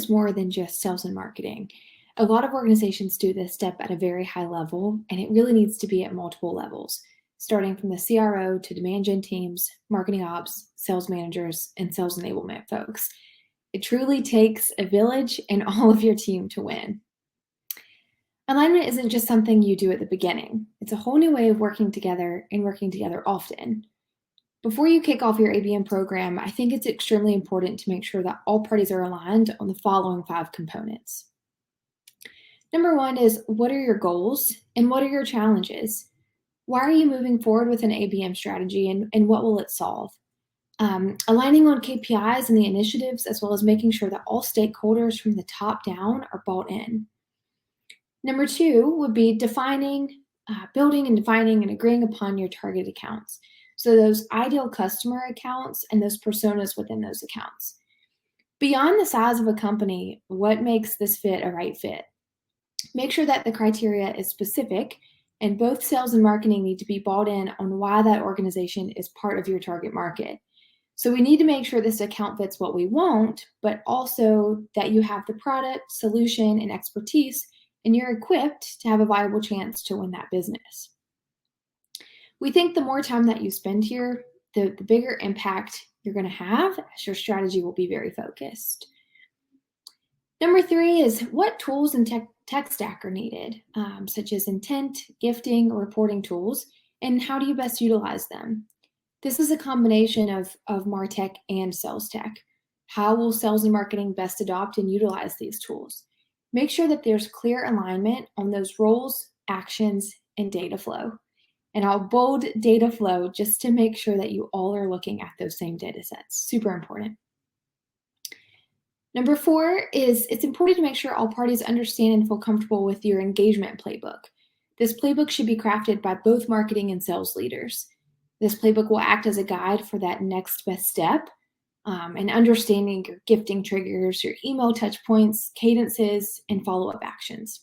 is more than just sales and marketing. A lot of organizations do this step at a very high level, and it really needs to be at multiple levels, starting from the CRO to demand gen teams, marketing ops, sales managers, and sales enablement folks. It truly takes a village and all of your team to win. Alignment isn't just something you do at the beginning. It's a whole new way of working together and working together often. Before you kick off your ABM program, I think it's extremely important to make sure that all parties are aligned on the following 5 components. Number 1 is, what are your goals and what are your challenges? Why are you moving forward with an ABM strategy and what will it solve? Aligning on KPIs and the initiatives, as well as making sure that all stakeholders from the top down are bought in. Number 2 would be building and defining and agreeing upon your target accounts. So those ideal customer accounts and those personas within those accounts. Beyond the size of a company, what makes this fit a right fit? Make sure that the criteria is specific, and both sales and marketing need to be bought in on why that organization is part of your target market. So we need to make sure this account fits what we want, but also that you have the product, solution, and expertise, and you're equipped to have a viable chance to win that business. We think the more time that you spend here, the bigger impact you're going to have, as your strategy will be very focused. Number 3 is, what tools and tech stack are needed, such as intent, gifting, or reporting tools, and how do you best utilize them? This is a combination of MarTech and sales tech. How will sales and marketing best adopt and utilize these tools? Make sure that there's clear alignment on those roles, actions, and data flow. And I'll bold data flow just to make sure that you all are looking at those same data sets. Super important. Number 4 is, it's important to make sure all parties understand and feel comfortable with your engagement playbook. This playbook should be crafted by both marketing and sales leaders. This playbook will act as a guide for that next best step, and understanding your gifting triggers, your email touch points, cadences, and follow-up actions.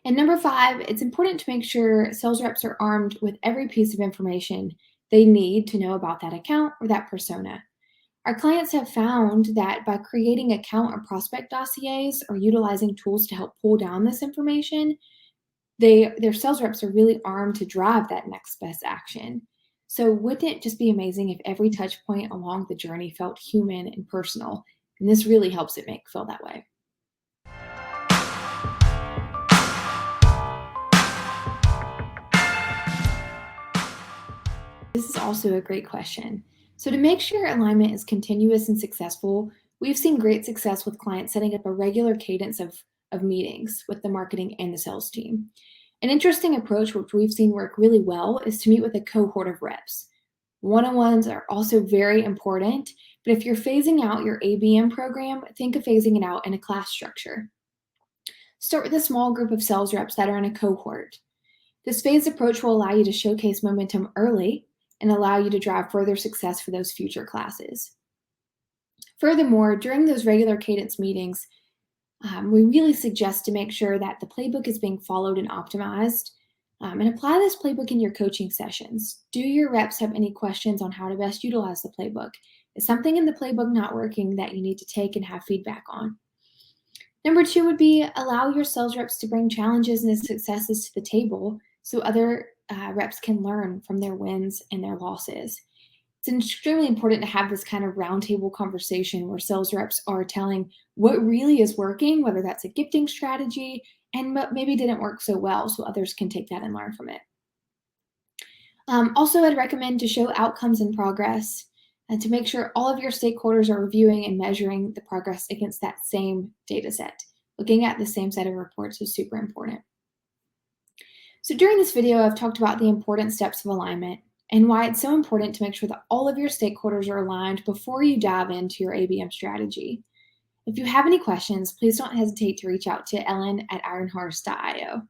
And number 5, it's important to make sure sales reps are armed with every piece of information they need to know about that account or that persona. Our clients have found that by creating account or prospect dossiers or utilizing tools to help pull down this information, their sales reps are really armed to drive that next best action. So wouldn't it just be amazing if every touch point along the journey felt human and personal? And this really helps it feel that way. This is also a great question. So to make sure alignment is continuous and successful, we've seen great success with clients setting up a regular cadence of meetings with the marketing and the sales team. An interesting approach, which we've seen work really well, is to meet with a cohort of reps. One-on-ones are also very important, but if you're phasing out your ABM program, think of phasing it out in a class structure. Start with a small group of sales reps that are in a cohort. This phased approach will allow you to showcase momentum early and allow you to drive further success for those future classes. Furthermore, during those regular cadence meetings, we really suggest to make sure that the playbook is being followed and optimized, and apply this playbook in your coaching sessions. Do your reps have any questions on how to best utilize the playbook? Is something in the playbook not working that you need to take and have feedback on? Number 2 would be, allow your sales reps to bring challenges and successes to the table so other reps can learn from their wins and their losses. It's extremely important to have this kind of roundtable conversation where sales reps are telling what really is working, whether that's a gifting strategy, and maybe didn't work so well, so others can take that and learn from it. Also, I'd recommend to show outcomes and progress and to make sure all of your stakeholders are reviewing and measuring the progress against that same data set. Looking at the same set of reports is super important. So during this video, I've talked about the important steps of alignment and why it's so important to make sure that all of your stakeholders are aligned before you dive into your ABM strategy. If you have any questions, please don't hesitate to reach out to Ellen at ironhorse.io.